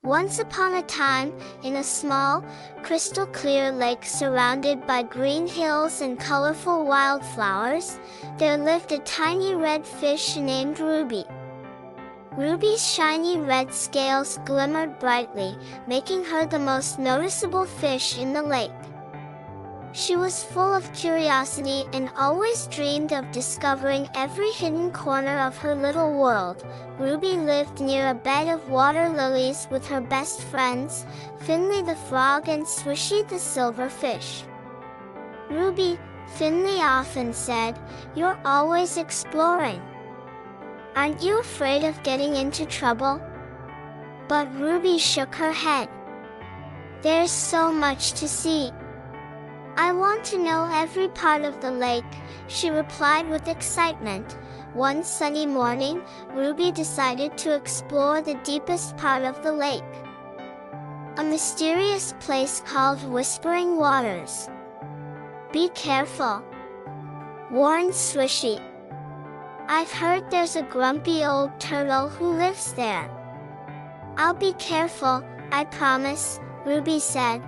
Once upon a time, in a small, crystal-clear lake surrounded by green hills and colorful wildflowers, there lived a tiny red fish named Ruby. Ruby's shiny red scales glimmered brightly, making her the most noticeable fish in the lake. She was full of curiosity and always dreamed of discovering every hidden corner of her little world. Ruby lived near a bed of water lilies with her best friends, Finley the frog and Swishy the silver fish. "Ruby," Finley often said, "you're always exploring. Aren't you afraid of getting into trouble?" But Ruby shook her head. "There's so much to see. I want to know every part of the lake," she replied with excitement. One sunny morning, Ruby decided to explore the deepest part of the lake, a mysterious place called Whispering Waters. "Be careful," warned Swishy. "I've heard there's a grumpy old turtle who lives there." "I'll be careful, I promise," Ruby said.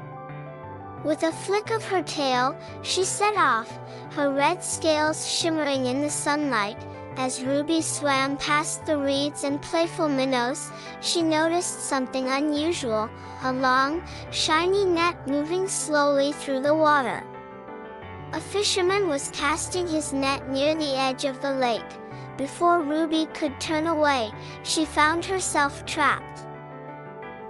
With a flick of her tail, she set off, her red scales shimmering in the sunlight. As Ruby swam past the reeds and playful minnows, she noticed something unusual, a long, shiny net moving slowly through the water. A fisherman was casting his net near the edge of the lake. Before Ruby could turn away, she found herself trapped.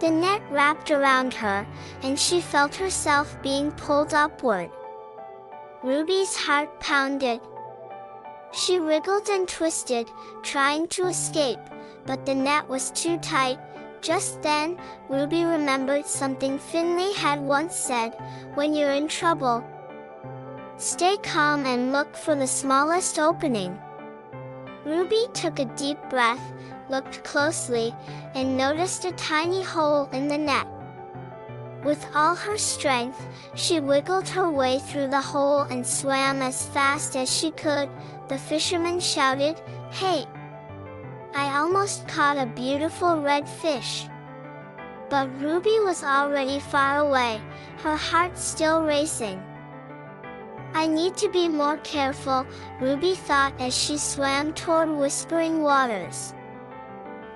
The net wrapped around her, and she felt herself being pulled upward. Ruby's heart pounded. She wriggled and twisted, trying to escape, but the net was too tight. Just then, Ruby remembered something Finley had once said: "When you're in trouble, stay calm and look for the smallest opening." Ruby took a deep breath, looked closely, and noticed a tiny hole in the net. With all her strength, she wiggled her way through the hole and swam as fast as she could. The fisherman shouted, "Hey! I almost caught a beautiful red fish." But Ruby was already far away, her heart still racing. "I need to be more careful," Ruby thought as she swam toward Whispering Waters.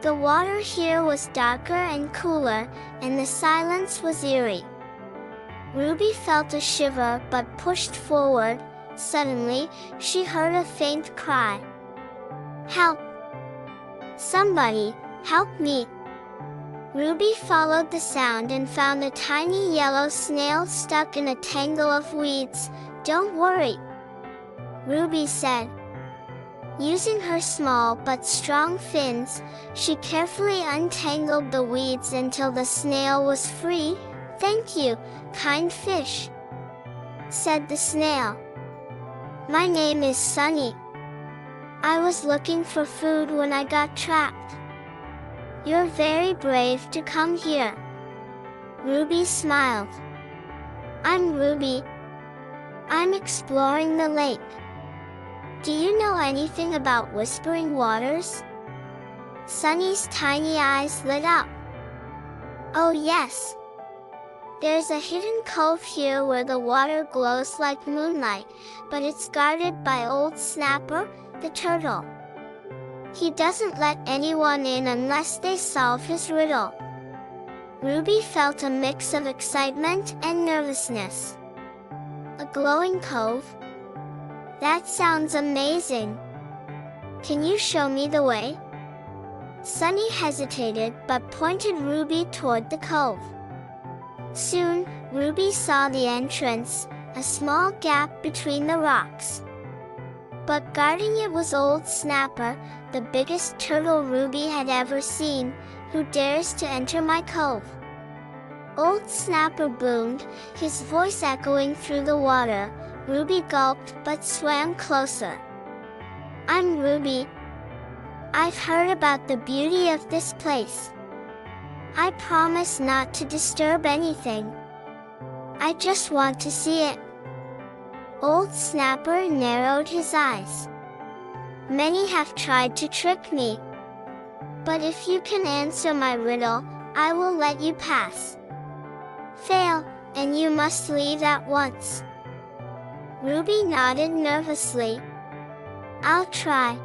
The water here was darker and cooler, and the silence was eerie. Ruby felt a shiver but pushed forward. Suddenly, she heard a faint cry. "Help! Somebody, help me!" Ruby followed the sound and found a tiny yellow snail stuck in a tangle of weeds. "Don't worry," Ruby said. Using her small but strong fins, she carefully untangled the weeds until the snail was free. "Thank you, kind fish," said the snail. "My name is Sunny. I was looking for food when I got trapped. You're very brave to come here." Ruby smiled. "I'm Ruby. I'm exploring the lake. Do you know anything about Whispering Waters?" Sunny's tiny eyes lit up. "Oh yes. There's a hidden cove here where the water glows like moonlight, but it's guarded by old Snapper, the turtle. He doesn't let anyone in unless they solve his riddle." Ruby felt a mix of excitement and nervousness. "A glowing cove? That sounds amazing. Can you show me the way?" Sunny hesitated but pointed Ruby toward the cove. Soon, Ruby saw the entrance, a small gap between the rocks. But guarding it was old Snapper, the biggest turtle Ruby had ever seen. "Who dares to enter my cove?" Old Snapper boomed, his voice echoing through the water. Ruby gulped but swam closer. "I'm Ruby. I've heard about the beauty of this place. I promise not to disturb anything. I just want to see it." Old Snapper narrowed his eyes. "Many have tried to trick me. But if you can answer my riddle, I will let you pass. Fail, and you must leave at once. Ruby nodded nervously. I'll try.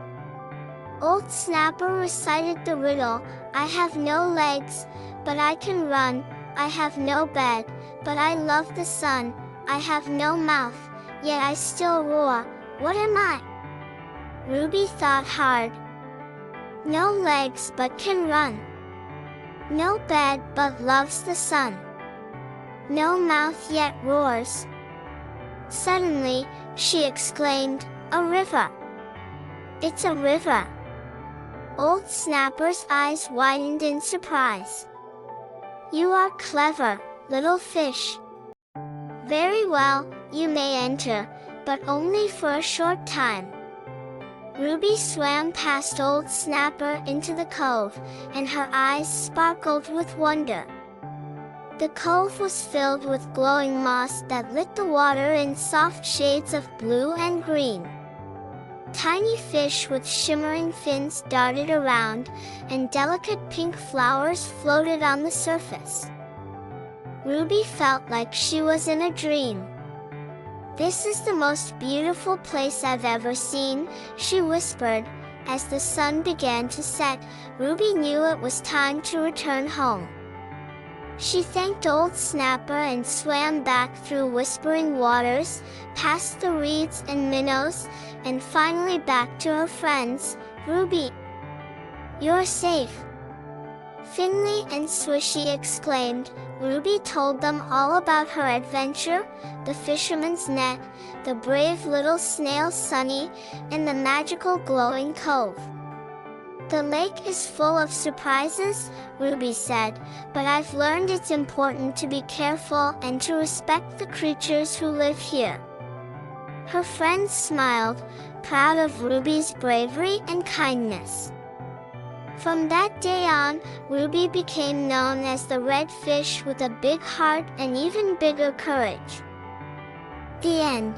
Old Snapper recited the riddle. I have no legs, but I can run. I have no bed, but I love the sun. I have no mouth, yet I still roar. What am I? Ruby thought hard. No legs but can run. No bed but loves the sun. No mouth yet roars. Suddenly, she exclaimed, a river. It's a river. Old Snapper's eyes widened in surprise. You are clever, little fish. Very well, you may enter, but only for a short time. Ruby swam past Old Snapper into the cove, and her eyes sparkled with wonder. The cove was filled with glowing moss that lit the water in soft shades of blue and green. Tiny fish with shimmering fins darted around, and delicate pink flowers floated on the surface. Ruby felt like she was in a dream. This is the most beautiful place I've ever seen, she whispered. As the sun began to set, Ruby knew it was time to return home. She thanked Old Snapper and swam back through whispering waters, past the reeds and minnows, and finally back to her friends. Ruby, you're safe. Finley and Swishy exclaimed. Ruby told them all about her adventure, the fisherman's net, the brave little snail Sunny, and the magical glowing cove. The lake is full of surprises, Ruby said, but I've learned it's important to be careful and to respect the creatures who live here. Her friends smiled, proud of Ruby's bravery and kindness. From that day on, Ruby became known as the red fish with a big heart and even bigger courage. The end.